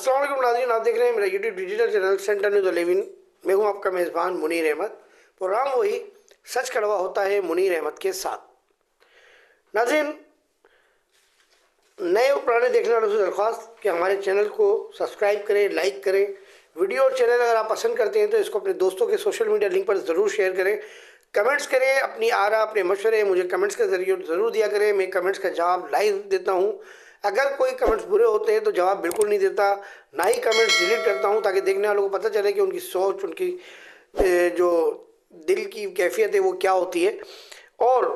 अस्सलाम वालेकुम नाज़रीन, आप देख रहे हैं मेरा YouTube digital channel centre news 11। मैं हूं आपका मेज़बान मुनीर अहमद। प्रोग्राम वही सच कड़वा होता है मुनीर अहमद के साथ। नाज़रीन, नए और पुराने देखने वालों से दरख्वास्त कि हमारे चैनल को सब्सक्राइब करें, लाइक करें। वीडियो और चैनल अगर आप पसंद करते हैं तो इसको अपने दोस्तों के सोशल मीडिया लिंक पर ज़रूर शेयर करें। कमेंट्स करें, अपनी आरा अपने मशवरे मुझे कमेंट्स के ज़रिए ज़रूर दिया करें। मैं कमेंट्स का जवाब लाइव देता हूं। अगर कोई कमेंट्स बुरे होते हैं तो जवाब बिल्कुल नहीं देता, ना ही कमेंट्स डिलीट करता हूं, ताकि देखने वालों को पता चले कि उनकी सोच, उनकी जो दिल की कैफियत है वो क्या होती है। और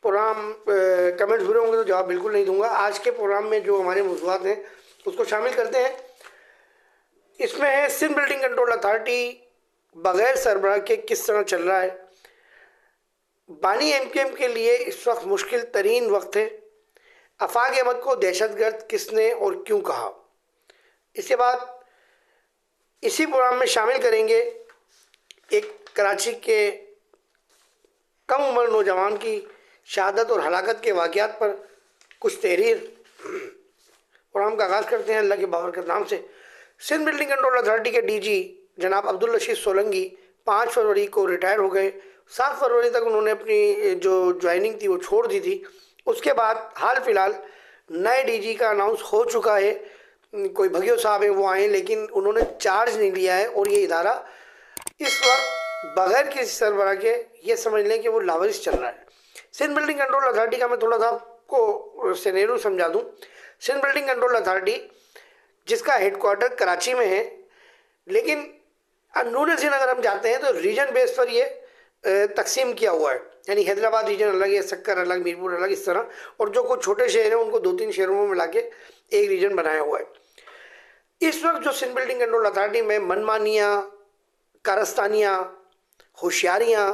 प्रोग्राम कमेंट्स बुरे होंगे तो जवाब बिल्कुल नहीं दूंगा। आज के प्रोग्राम में जो हमारे मौज़ूआत हैं उसको शामिल करते हैं। इसमें है सिंध बिल्डिंग कंट्रोल अथॉरिटी बगैर सरबराह के किस तरह चल रहा है। बानी एमकेएम के लिए इस वक्त मुश्किल तरीन वक्त है। आफाक अहमद को दहशतगर्द किसने और क्यों कहा। इसके बाद इसी प्रोग्राम में शामिल करेंगे एक कराची के कम उम्र नौजवान की शहादत और हलाकत के वाक़यात पर कुछ तहरीर। प्रोग्राम का आगाज़ करते हैं अल्लाह के बाबरकत नाम से। सिंध बिल्डिंग कंट्रोल अथॉरिटी के डीजी जनाब अब्दुल रशीद सोलंकी 5 फरवरी को रिटायर हो गए। 7 फरवरी तक उन्होंने अपनी जो ज्वाइनिंग थी वो छोड़ दी थी। उसके बाद हाल फिलहाल नए डीजी का अनाउंस हो चुका है। कोई भगियो साहब हैं वो आए, लेकिन उन्होंने चार्ज नहीं लिया है और ये इदारा इस वक्त बगैर किसी सरबराह के ये समझ लें कि वो लावारिस चल रहा है। सिंध बिल्डिंग कंट्रोल अथॉरिटी का मैं थोड़ा सा आपको सिनेरियो समझा दूँ। सिंध बिल्डिंग कंट्रोल अथॉरिटी जिसका हेडक्वार्टर कराची में है, लेकिन नून सिंध अगर हम जाते हैं तो रीजन बेस पर ये तकसीम किया हुआ है। यानी हैदराबाद रीजन अलग है, सक्कर अलग, मीरपुर अलग, इस तरह। और जो कुछ छोटे शहर हैं उनको 2-3 शहरों में मिला के एक रीजन बनाया हुआ है। इस वक्त जो सिंध बिल्डिंग कंट्रोल अथॉरिटी में मनमानियाँ, कारस्तानियाँ, होशियारियाँ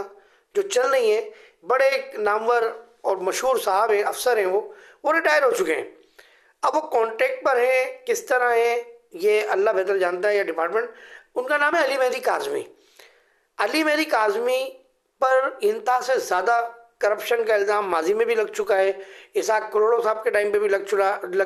जो चल रही हैं, बड़े नामवर और मशहूर साहब हैं, अफसर हैं, वो रिटायर हो चुके हैं। अब वो कॉन्ट्रैक्ट पर हैं, किस तरह हैं ये अल्लाह बेहतर जानता है, या डिपार्टमेंट। उनका नाम है अली मेहदी काज़मी। अली मेहदी काज़मी पर इंतहा से ज़्यादा करप्शन का इल्ज़ाम माजी में भी लग चुका है। इसाक करोड़ों साहब के टाइम पे भी लग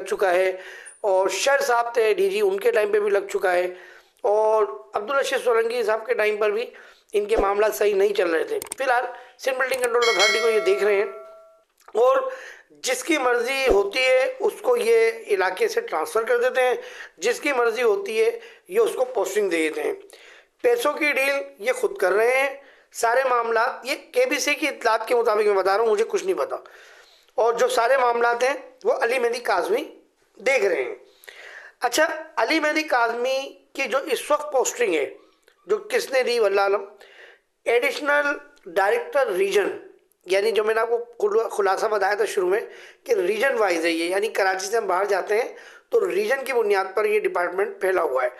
चुका है, और शर साहब थे डीजी, उनके टाइम पे भी लग चुका है, और अब्दुल रशीद सोलंकी साहब के टाइम पर भी इनके मामला सही नहीं चल रहे थे। फिलहाल सिंध बिल्डिंग कंट्रोल अथॉरिटी को ये देख रहे हैं, और जिसकी मर्ज़ी होती है उसको ये इलाके से ट्रांसफ़र कर देते हैं, जिसकी मर्ज़ी होती है ये उसको पोस्टिंग दे देते हैं। पैसों की डील ये खुद कर रहे हैं। सारे मामला ये केबीसी की इत्तलात के मुताबिक मैं बता रहा हूँ, मुझे कुछ नहीं पता। और जो सारे मामलात हैं वो अली मेहदी काज़मी देख रहे हैं। अच्छा, अली मेहदी काज़मी की जो इस वक्त पोस्टिंग है, जो किसने दी वल्लाह आलम, एडिशनल डायरेक्टर रीजन, यानी जो मैंने आपको खुलासा बताया था शुरू में कि रीजन वाइज है ये, यानी कराची से हम बाहर जाते हैं तो रीजन की बुनियाद पर ये डिपार्टमेंट फैला हुआ है।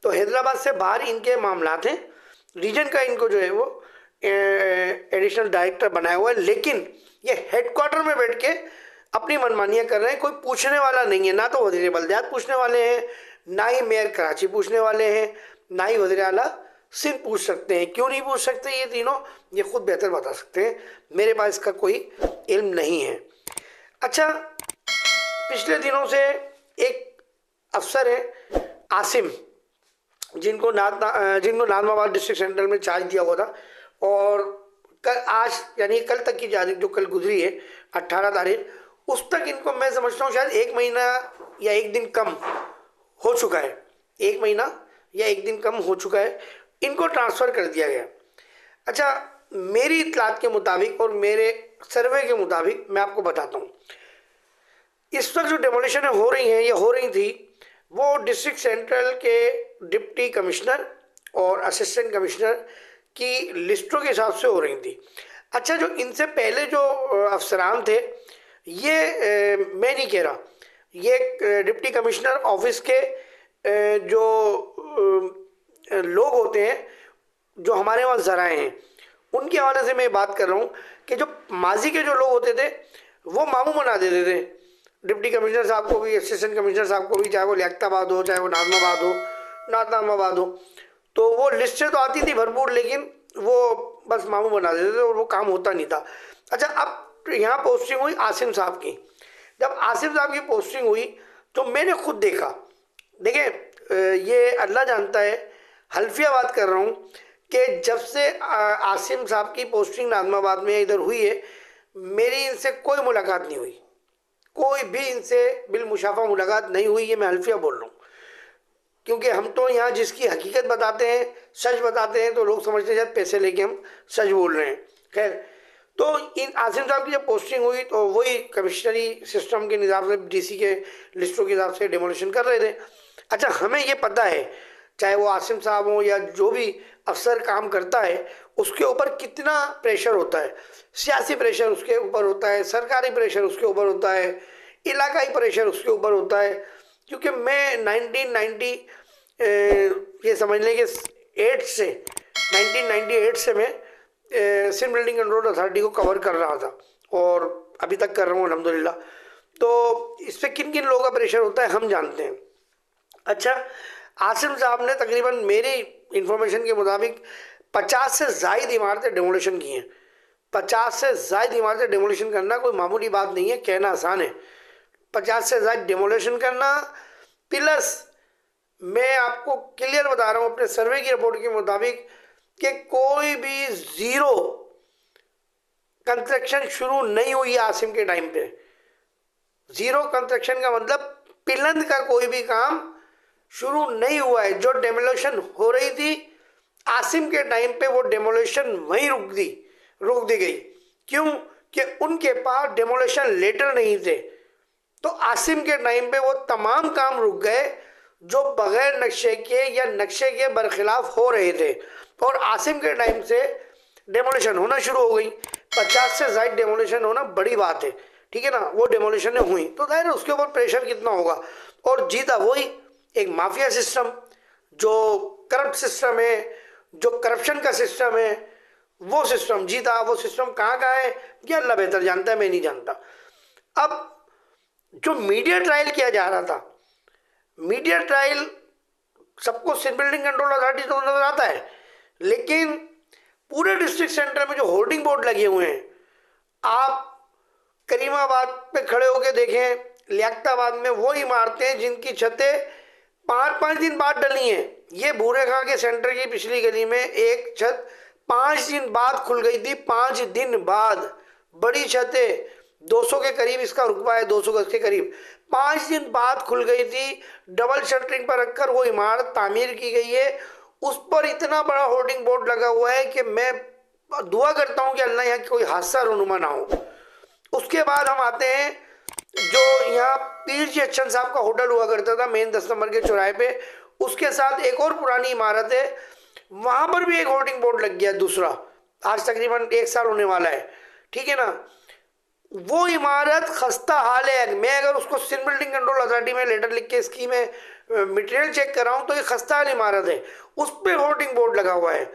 तो हैदराबाद से बाहर इनके मामलात हैं, रीजन का इनको जो है वो एडिशनल डायरेक्टर बनाया हुआ है। लेकिन ये हेडक्वार्टर में बैठ के अपनी मनमानियाँ कर रहे हैं। कोई पूछने वाला नहीं है, ना तो वज़ीर बल्दियात पूछने वाले हैं, ना ही मेयर कराची पूछने वाले हैं, ना ही वज़ीर आला सिंध पूछ सकते हैं। क्यों नहीं पूछ सकते ये तीनों, ये खुद बेहतर बता सकते हैं, मेरे पास इसका कोई इल्म नहीं है। अच्छा, पिछले दिनों से एक अफसर है आसिम, जिनको नाज़माबाद डिस्ट्रिक्ट सेंटर में चार्ज दिया हुआ था, और आज यानी कल तक की तारीख जो कल गुजरी है 18 तारीख, उस तक इनको मैं समझता हूँ शायद 1 महीना या 1 दिन कम हो चुका है। 1 महीना या 1 दिन कम हो चुका है, इनको ट्रांसफ़र कर दिया गया। अच्छा, मेरी इत्तलात के मुताबिक और मेरे सर्वे के मुताबिक मैं आपको बताता हूँ, इस वक्त जो डेमोलिशन हो रही हैं या हो रही थी, वो डिस्ट्रिक्ट सेंट्रल के डिप्टी कमिश्नर और असिस्टेंट कमिश्नर की लिस्टों के हिसाब से हो रही थी। अच्छा, जो इनसे पहले जो अफसरान थे, ये मैं नहीं कह रहा, ये डिप्टी कमिश्नर ऑफिस के जो लोग होते हैं, जो हमारे वहाँ ज़राए हैं, उनके हवाले से मैं बात कर रहा हूँ कि जो माजी के जो लोग होते थे वो मामू बना देते थे डिप्टी कमिश्नर साहब को भी, असिस्टेंट कमिश्नर साहब को भी, चाहे वो लियाकताबाद हो, चाहे वो नाज़माबाद हो। तो वो लिस्टें तो आती थी भरपूर, लेकिन वो बस मामू बना देते थे और वो काम होता नहीं था। अच्छा, अब यहाँ पोस्टिंग हुई आसिम साहब की। जब आसिम साहब की पोस्टिंग हुई तो मैंने खुद देखा देखिए ये अल्लाह जानता है, हल्फिया बात कर रहा हूँ कि जब से आसिम साहब की पोस्टिंग नाज़माबाद में इधर हुई है, मेरी इनसे कोई मुलाकात नहीं हुई, कोई भी इनसे बिलमुशाफा मुलाकात नहीं हुई। ये मैं हल्फिया बोल रहा हूँ, क्योंकि हम तो यहाँ जिसकी हकीकत बताते हैं, सच बताते हैं, तो लोग समझते हैं शायद पैसे लेके हम सच बोल रहे हैं। खैर, तो इन आसिम साहब की जब पोस्टिंग हुई तो वही कमिश्नरी सिस्टम के हिसाब से, डीसी के लिस्टों के हिसाब से डेमोलिशन कर रहे थे। अच्छा, हमें ये पता है, चाहे वो आसिम साहब हो या जो भी अफसर काम करता है, उसके ऊपर कितना प्रेशर होता है। सियासी प्रेशर उसके ऊपर होता है, सरकारी प्रेशर उसके ऊपर होता है, इलाकाई प्रेशर उसके ऊपर होता है। क्योंकि मैं 1990 ये समझ लें कि 1998 से मैं सिंध बिल्डिंग कंट्रोल अथॉरिटी को कवर कर रहा था और अभी तक कर रहा हूँ अल्हम्दुलिल्लाह। तो इस पर किन किन लोगों का प्रेशर होता है हम जानते हैं। अच्छा, आसिम साहब ने तकरीबन मेरी इंफॉर्मेशन के मुताबिक 50 से ज़ायद इमारतें डेमोलिशन की हैं। 50 से ज़ायद इमारतें डेमोलिशन करना कोई मामूली बात नहीं है, कहना आसान है। 50 से ज़ायद डेमोलिशन करना, प्लस मैं आपको क्लियर बता रहा हूँ अपने सर्वे की रिपोर्ट के मुताबिक कि कोई भी ज़ीरो कंस्ट्रक्शन शुरू नहीं हुई आसिम के टाइम पे। ज़ीरो कंस्ट्रक्शन का मतलब पिलंद का कोई भी काम शुरू नहीं हुआ है। जो डेमोलिशन हो रही थी आसिम के टाइम पे, वो डेमोलिशन वहीं रुक दी गई। क्यों? कि उनके पास डेमोलिशन लेटर नहीं थे। तो आसिम के टाइम पे वो तमाम काम रुक गए जो बगैर नक्शे के या नक्शे के बरखिलाफ हो रहे थे, और आसिम के टाइम से डेमोलिशन होना शुरू हो गई। 50 से ज़ायद डेमोलिशन होना बड़ी बात है, ठीक है ना। वो डेमोलिशन हुई तो जाहिर है उसके ऊपर प्रेशर कितना होगा। और जीता वही एक माफिया सिस्टम, जो करप्ट सिस्टम है, जो करप्शन का सिस्टम है, वो सिस्टम जीता। वो सिस्टम कहाँ का है ये अल्लाह बेहतर जानता है, मैं नहीं जानता। अब जो मीडिया ट्रायल किया जा रहा था, मीडिया ट्रायल सबको सिंध बिल्डिंग कंट्रोल अथॉरिटी तो नजर आता है, लेकिन पूरे डिस्ट्रिक्ट सेंटर में जो होर्डिंग बोर्ड लगे हुए हैं, आप करीमाबाद पे खड़े होकर देखें, लियाकताबाद में वो इमारतें जिनकी छतें 5-5 दिन बाद डली हैं। ये भूरे खां के सेंटर की पिछली गली में एक छत 5 दिन बाद खुल गई थी। 5 दिन बाद, बड़ी छतें 200 के करीब, इसका रुकबा है 200 गज के करीब, 5 दिन बाद खुल गई थी। डबल शटरिंग पर रखकर वो इमारत तामीर की गई है। उस पर इतना बड़ा होर्डिंग बोर्ड लगा हुआ है कि मैं दुआ करता हूँ कि अल्लाह यहाँ कोई हादसा रुनुमा ना हो। उसके बाद हम आते हैं, जो यहाँ पीर जी अच्छन साहब का होटल हुआ करता था मेन 10 नंबर के चौराहे पे, उसके साथ एक और पुरानी इमारत है, वहाँ पर भी एक होर्डिंग बोर्ड लग गया दूसरा, आज तकरीबन 1 साल होने वाला है, ठीक है ना। वो इमारत खस्ता हाल है। मैं अगर उसको सिंध बिल्डिंग कंट्रोल अथॉरिटी में लेटर लिख के इसकी मैं मटेरियल चेक कर रहा हूँ तो ये खस्ता हाल इमारत है, उस पर होर्डिंग बोर्ड लगा हुआ है।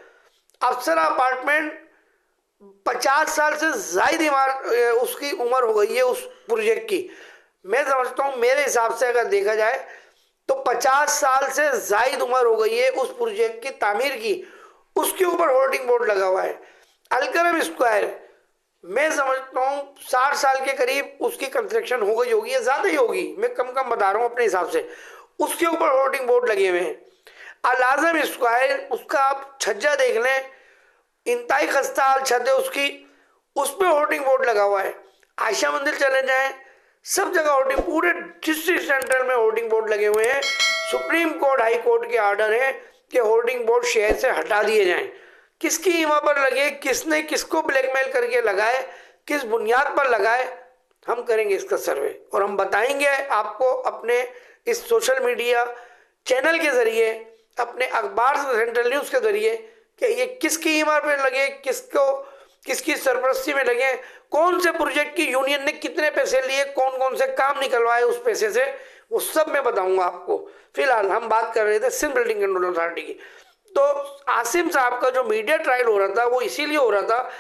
अप्सरा अपार्टमेंट 50 साल से ज़ायद इमारत, उसकी उम्र हो गई है उस प्रोजेक्ट की। मैं समझता हूँ मेरे हिसाब से अगर देखा जाए तो 50 साल से ज़ायद उम्र हो गई है उस प्रोजेक्ट की तामीर की, उसके ऊपर होर्डिंग बोर्ड लगा हुआ है। अलकरम स्क्वायर मैं समझता हूँ 60 साल के करीब उसकी कंस्ट्रक्शन हो गई होगी या ज़्यादा ही होगी, मैं कम बता रहा हूँ अपने हिसाब से, उसके ऊपर होर्डिंग बोर्ड लगे हुए हैं। अल आज़म स्क्वायर, उसका आप छज्जा देख लें, इंतहाई खस्ता हाल छत है उसकी, उस पर होर्डिंग बोर्ड लगा हुआ है। आयशा मंदिर चले जाएं, सब जगह होर्डिंग, पूरे डिस्ट्रिक्ट सेंटर में होर्डिंग बोर्ड लगे हुए हैं। सुप्रीम कोर्ट, हाई कोर्ट के ऑर्डर है कि होर्डिंग बोर्ड शहर से हटा दिए जाएं। किसकी ईमा पर लगे, किसने किसको ब्लैकमेल करके लगाए, किस बुनियाद पर लगाए, हम करेंगे इसका सर्वे और हम बताएंगे आपको अपने इस सोशल मीडिया चैनल के ज़रिए, अपने अखबार सेंट्रल न्यूज़ के ज़रिए कि ये किसकी ईमा पर लगे, किसकी सरपरस्ती में लगे, कौन से प्रोजेक्ट की यूनियन ने कितने पैसे लिए, कौन कौन से काम निकलवाए उस पैसे से, वो सब मैं बताऊंगा आपको। फिलहाल हम बात कर रहे थे सिंध बिल्डिंग कंट्रोल अथॉरिटी की। तो आसिम साहब का जो मीडिया ट्रायल हो रहा था वो इसीलिए हो रहा था,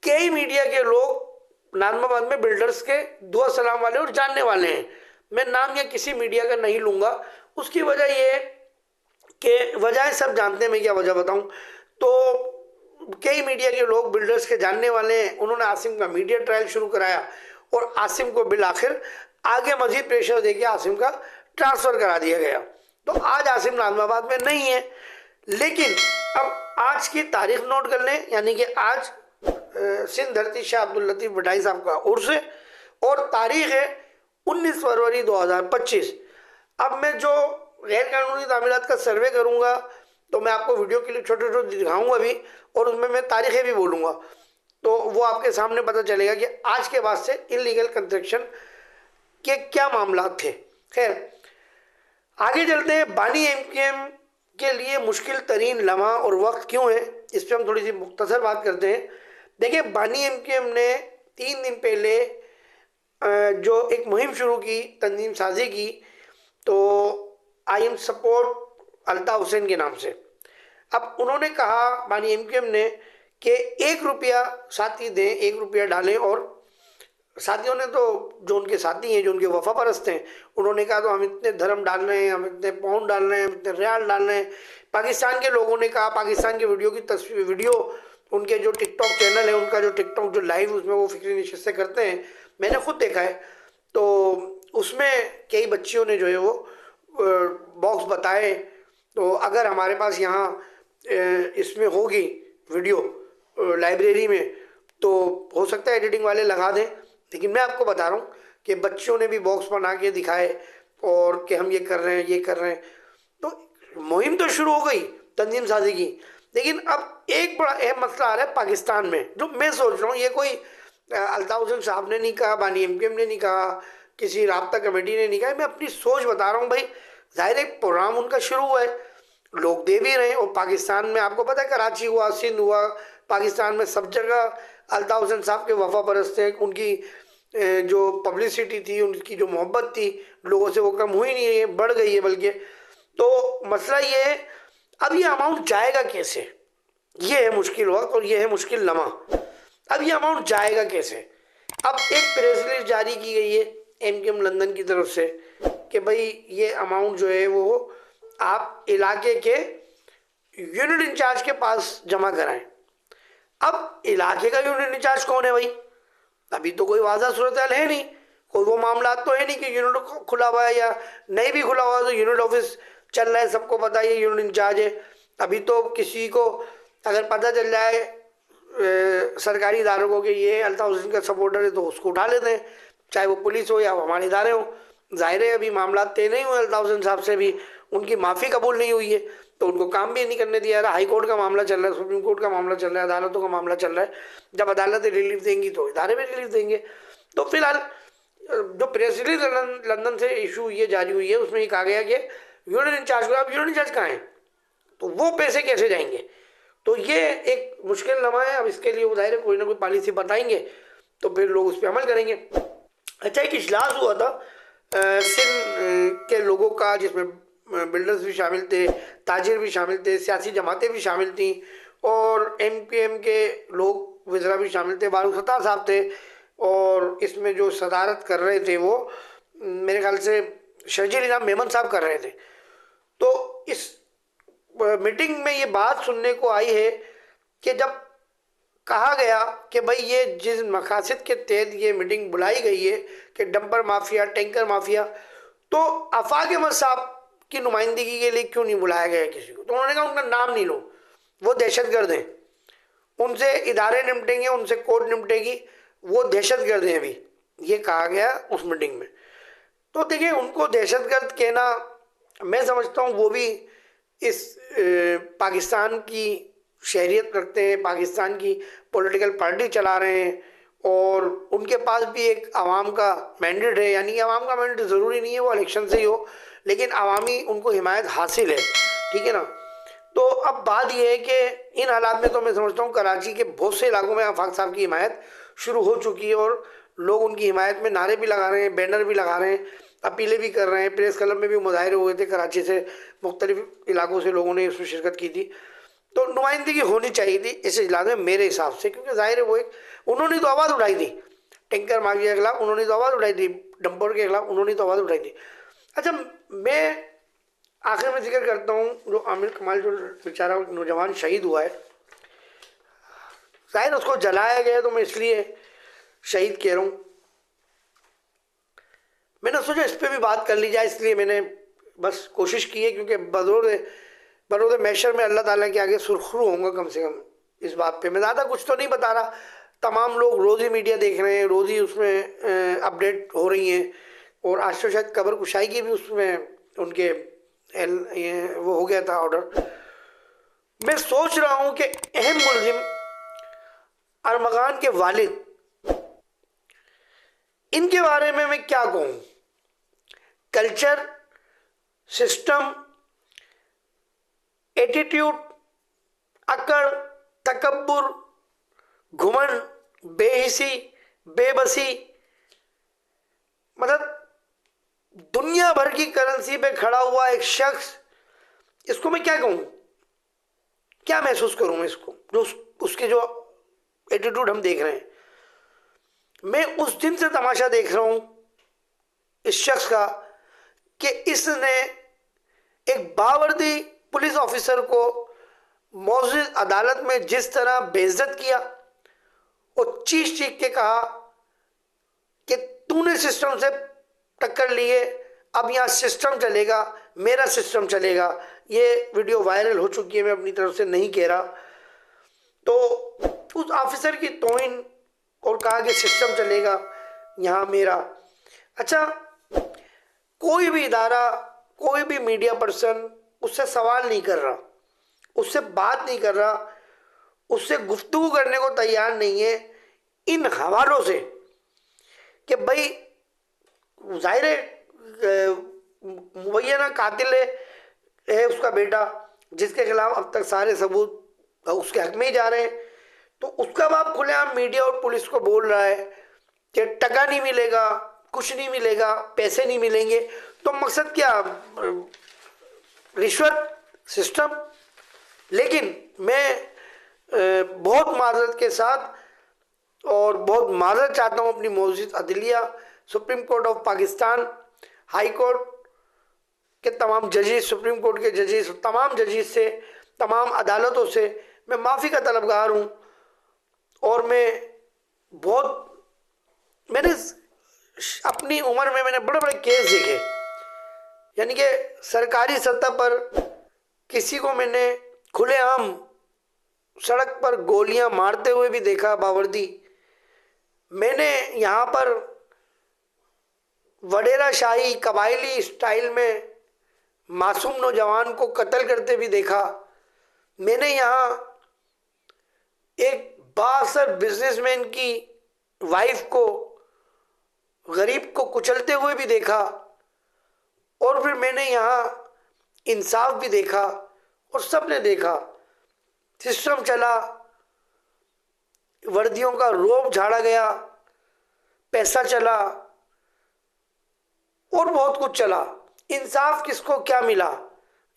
कई मीडिया के लोग नाज़माबाद में बिल्डर्स के दुआ सलाम वाले और जानने वाले हैं, मैं नाम या किसी मीडिया का नहीं लूँगा। उसकी वजह ये है कि वजह सब जानते हैं, मैं क्या वजह बताऊँ। तो कई मीडिया के लोग बिल्डर्स के जानने वाले हैं, उन्होंने आसिम का मीडिया ट्रायल शुरू कराया और आसिम को बिल आखिर आगे मजीद प्रेशर देके आसिम का ट्रांसफ़र करा दिया गया। तो आज आसिम नाजमाबाद में नहीं है। लेकिन अब आज की तारीख नोट कर लें, यानी कि आज सिंध धरती शाह अब्दुल लतीफ़ भटाई साहब का उर्स है और तारीख है 19 फरवरी 2025। अब मैं जो गैर कानूनी तामीरात का सर्वे करूंगा तो मैं आपको वीडियो के लिए छोटे छोटे दिखाऊंगा भी, और उसमें मैं तारीखें भी बोलूँगा, तो वो आपके सामने पता चलेगा कि आज के बाद से इलीगल कंस्ट्रक्शन के क्या मामला थे। खैर आगे चलते हैं। बानी एमकेएम के लिए मुश्किल तरीन लम्हा और वक्त क्यों है, इस पर हम थोड़ी सी मुख्तसर बात करते हैं। देखिए, बानी एमकेएम ने 3 दिन पहले जो एक मुहिम शुरू की, तंजीम साजी की, तो I am support Altaf Hussain के नाम से। अब उन्होंने कहा, बानी एमकेएम ने, कि 1 रुपया साथी दें, 1 रुपया डालें, और साथियों ने तो, जो उनके साथी हैं, जो उनके वफा परस्त हैं, उन्होंने कहा तो हम इतने धर्म डाल रहे हैं, हम इतने पाउंड डाल रहे हैं, हम इतने रियाल डाल रहे हैं। पाकिस्तान के लोगों ने कहा, पाकिस्तान के वीडियो की तस्वीर, वीडियो उनके जो टिकटॉक चैनल है, उनका जो टिकटॉक जो लाइव, उसमें वो फिक्री नशिस्त से करते हैं, मैंने खुद देखा है, तो उसमें कई बच्चियों ने जो है वो बॉक्स बताए, तो अगर हमारे पास यहाँ इसमें होगी वीडियो लाइब्रेरी में तो हो सकता है एडिटिंग वाले लगा दें, लेकिन मैं आपको बता रहा हूँ कि बच्चों ने भी बॉक्स बना के दिखाए और कि हम ये कर रहे हैं, ये कर रहे हैं। तो मुहिम तो शुरू हो गई तंजीम साजी की, लेकिन अब एक बड़ा अहम मसला आ रहा है पाकिस्तान में, जो मैं सोच रहा हूँ, ये कोई अल्ताफ हुसैन साहब ने नहीं कहा, बानी एमकेएम ने नहीं कहा, किसी राब्ता कमेटी ने नहीं कहा, मैं अपनी सोच बता रहा हूँ भाई। जाहिर एक प्रोग्राम उनका शुरू हुआ है, लोग दे भी रहे हैं, और पाकिस्तान में आपको पता है, कराची हुआ, सिंध हुआ, पाकिस्तान में सब जगह अल्ताफ हुसैन साहब के वफा परस्त हैं। उनकी जो पब्लिसिटी थी, उनकी जो मोहब्बत थी लोगों से, वो कम हुई नहीं है, बढ़ गई है बल्कि। तो मसला ये है, अब ये अमाउंट जाएगा कैसे, ये है मुश्किल वक्त और ये है मुश्किल लम्हा। अब ये अमाउंट जाएगा कैसे? अब एक प्रेस रिलीज जारी की गई है एमकेएम लंदन की तरफ से कि भाई ये अमाउंट जो है वो आप इलाके के यूनिट इंचार्ज के पास जमा कराएं। अब इलाके का यूनिट इंचार्ज कौन है भाई? अभी तो कोई वाज़ा सूरत हाल है नहीं, कोई वो मामला तो है नहीं कि यूनिट खुला हुआ है या नहीं भी खुला हुआ, तो यूनिट ऑफिस चल रहा है, सबको पता है ये यूनिट इंचार्ज है। अभी तो किसी को अगर पता चल जाए सरकारी इदारों को कि ये अल्ताफ हुसैन का सपोर्टर है, तो उसको उठा लेते हैं, चाहे वो पुलिस हो या हमारे इदारे हो। जाहिर है अभी मामला तय नहीं हुए अल्ताफ हुसैन साहब से, भी उनकी माफ़ी कबूल नहीं हुई है, तो उनको काम भी नहीं करने दिया रहा। हाई कोर्ट का मामला चल रहा है, सुप्रीम कोर्ट का मामला चल रहा है, अदालतों का मामला चल रहा है। जब अदालतें रिलीफ देंगी तो इदारे भी रिलीफ देंगे। तो फिलहाल जो प्रेस रिलीज लंदन से इशू ये जारी हुई है, उसमें ये कहा गया कि यूनिट इंचार्ज को, अब यूनिट इंचार्ज कहाँ हैं, तो वो पैसे कैसे जाएंगे? तो ये एक मुश्किल लम्हा है। अब इसके लिए वो जाहिर है कोई ना कोई पॉलिसी बताएंगे तो फिर लोग उस पर अमल करेंगे। अच्छा, एक इजलास हुआ था सिंध के लोगों का, जिसमें बिल्डर्स भी शामिल थे, ताजिर भी शामिल थे, सियासी जमातें भी शामिल थीं, और एमकेएम के लोग वज़रा भी शामिल थे, फारूक सत्तार साहब थे, और इसमें जो सदारत कर रहे थे वो मेरे ख्याल से शर्जील इनाम मेमन साहब कर रहे थे। तो इस मीटिंग में ये बात सुनने को आई है कि जब कहा गया कि भाई ये जिस मकासद के तहत ये मीटिंग बुलाई गई है कि डंपर माफिया, टैंकर माफिया, तो आफाक अहमद साहब की नुमाइंदगी के लिए क्यों नहीं बुलाया गया किसी को? तो उन्होंने कहा उनका नाम नहीं लो, वो दहशतगर्द हैं, उनसे इदारे निपटेंगे, उनसे कोर्ट निपटेगी, वो दहशतगर्द हैं अभी, ये कहा गया उस मीटिंग में। तो देखिए, उनको दहशतगर्द कहना, मैं समझता हूँ वो भी इस पाकिस्तान की शहरियत रखते हैं, पाकिस्तान की पॉलिटिकल पार्टी चला रहे हैं, और उनके पास भी एक आवाम का मैंडेट है, यानी आवाम का मैंडेट ज़रूरी नहीं है वो इलेक्शन से ही हो, लेकिन आवामी उनको हिमायत हासिल है, ठीक है ना। तो अब बात यह है कि इन हालात में तो मैं समझता हूँ कराची के बहुत से इलाकों में आफाक साहब की हिमायत शुरू हो चुकी है, और लोग उनकी हिमायत में नारे भी लगा रहे हैं, बैनर भी लगा रहे हैं, अपीलें भी कर रहे हैं। प्रेस क्लब में भी मुजाहरे हुए थे, कराची से मुख्तलिफ इलाकों से लोगों ने इसमें शिरकत की थी। तो नुमाइंदगी होनी चाहिए थी इस इजलास में मेरे हिसाब से, क्योंकि जाहिर है वो एक, उन्होंने तो आवाज़ उठाई थी टैंकर माफिया के खिलाफ, उन्होंने तो आवाज़ उठाई थी डंपर के खिलाफ, उन्होंने तो आवाज़ उठाई थी। अच्छा, मैं आखिर में जिक्र करता हूँ जो आमिर कमाल, जो बेचारा नौजवान शहीद हुआ है, शायद उसको जलाया गया, तो मैं इसलिए शहीद कह रहा हूँ। मैंने सोचा इस पर भी बात कर ली जाए, इसलिए मैंने बस कोशिश की है, क्योंकि बरोद मैशर में अल्लाह ताला के आगे सुरखरू होऊंगा कम से कम इस बात पे। मैं ज़्यादा कुछ तो नहीं बता रहा, तमाम लोग रोज़ ही मीडिया देख रहे हैं, रोज़ ही उसमें अपडेट हो रही हैं, और आज तो शायद खबर कुशाई की भी उसमें उनके वो हो गया था ऑर्डर। मैं सोच रहा हूँ कि अहम मुलजिम अरमगान के वालिद, इनके बारे में मैं क्या कहूँ। कल्चर, सिस्टम, एटीट्यूड, अकड़, तकब्बुर, घुमंड, बेहिसी, बेबसी, मतलब दुनिया भर की करेंसी पे खड़ा हुआ एक शख्स, इसको मैं क्या कहूँ, क्या महसूस करूँ मैं इसको, जो उसके जो एटीट्यूड हम देख रहे हैं। मैं उस दिन से तमाशा देख रहा हूँ इस शख्स का कि इसने एक बावर्दी पुलिस ऑफिसर को मौजूद अदालत में जिस तरह बेइज्जत किया और चीख चीख के कहा कि तूने सिस्टम से टक्कर लिए, अब यहाँ सिस्टम चलेगा, मेरा सिस्टम चलेगा। ये वीडियो वायरल हो चुकी है, मैं अपनी तरफ से नहीं कह रहा। तो उस ऑफिसर की तौहीन और कहा कि सिस्टम चलेगा यहाँ मेरा। अच्छा, कोई भी इदारा, कोई भी मीडिया पर्सन उससे सवाल नहीं कर रहा, उससे बात नहीं कर रहा, उससे गुफ्तगू करने को तैयार नहीं है इन हवालों से कि भाई जाहिर है मुबैना कातिल है उसका बेटा, जिसके खिलाफ अब तक सारे सबूत उसके हक में ही जा रहे हैं। तो उसका बाप खुलेआम मीडिया और पुलिस को बोल रहा है कि टका नहीं मिलेगा, कुछ नहीं मिलेगा, पैसे नहीं मिलेंगे। तो मकसद क्या, रिश्वत, सिस्टम। लेकिन मैं बहुत माजरत के साथ और बहुत माजरत चाहता हूँ अपनी मौजूद अदलिया, supreme court of Pakistan, high court के तमाम जजेस, सुप्रीम कोर्ट के जजेस, तमाम जजेस से, तमाम अदालतों से मैं माफ़ी का तलबगार हूँ। और मैंने अपनी उम्र में मैंने बड़े बड़े केस देखे, यानी कि सरकारी सतह पर किसी को मैंने खुलेआम सड़क पर गोलियां मारते हुए भी देखा बावर्दी। मैंने यहाँ पर वडेरा शाही कबायली स्टाइल में मासूम नौजवान को कत्ल करते भी देखा। मैंने यहाँ एक बाअसर बिजनेसमैन की वाइफ को, गरीब को कुचलते हुए भी देखा। और फिर मैंने यहाँ इंसाफ भी देखा और सब ने देखा। सिस्टम चला, वर्दियों का रोब झाड़ा गया, पैसा चला और बहुत कुछ चला। इंसाफ किसको क्या मिला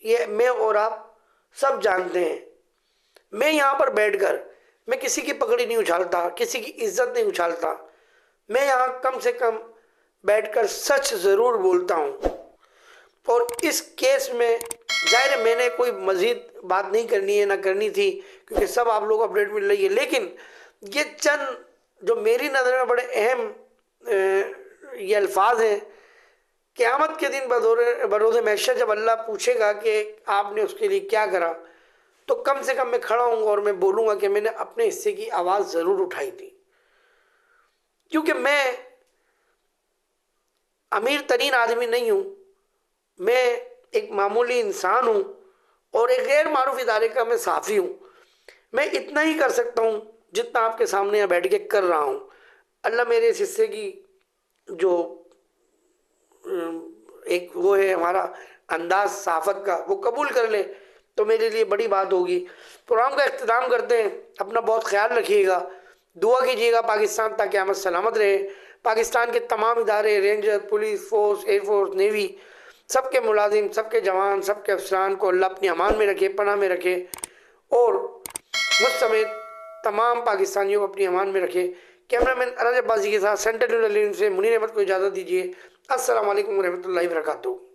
ये मैं और आप सब जानते हैं। मैं यहाँ पर बैठकर मैं किसी की पकड़ी नहीं उछालता, किसी की इज्जत नहीं उछालता। मैं यहाँ कम से कम बैठकर सच ज़रूर बोलता हूँ। और इस केस में जाहिर है मैंने कोई मज़ीद बात नहीं करनी है, ना करनी थी, क्योंकि सब आप लोग अपडेट मिल रही है। लेकिन ये चंद जो मेरी नज़र में बड़े अहम ये अल्फाज हैं, क़यामत के दिन बरोज़ महशर जब अल्लाह पूछेगा कि आपने उसके लिए क्या करा, तो कम से कम मैं खड़ा हूँगा और मैं बोलूँगा कि मैंने अपने हिस्से की आवाज़ ज़रूर उठाई थी। क्योंकि मैं अमीर तरीन आदमी नहीं हूँ, मैं एक मामूली इंसान हूँ और एक गैर मारूफ इदारे का मैं साफ़ी हूँ। मैं इतना ही कर सकता हूँ जितना आपके सामने यहाँ बैठ के कर रहा हूँ। अल्लाह मेरे इस हिस्से की जो एक वो है हमारा अंदाज सहाफ़त का, वो कबूल कर ले तो मेरे लिए बड़ी बात होगी। प्रोग्राम का इख्तिताम करते हैं। अपना बहुत ख्याल रखिएगा, दुआ कीजिएगा पाकिस्तान ताकि क़यामत सलामत रहे। पाकिस्तान के तमाम इदारे, ranger, police force, air force, navy, सबके मुलाजिम, सबके जवान, सबके अफसरान को अल्लाह अपनी अमान में रखे, पनाह में रखे और मुझ समेत तमाम पाकिस्तानियों को अपनी अमान में रखे। कैमरामैन अरज अब्बासी के साथ सेंट्रल से मुनीर अहमद को इजाज़त दीजिए। अस्सलाम वालेकुम रहमतुल्लाहि व बरकातुहू।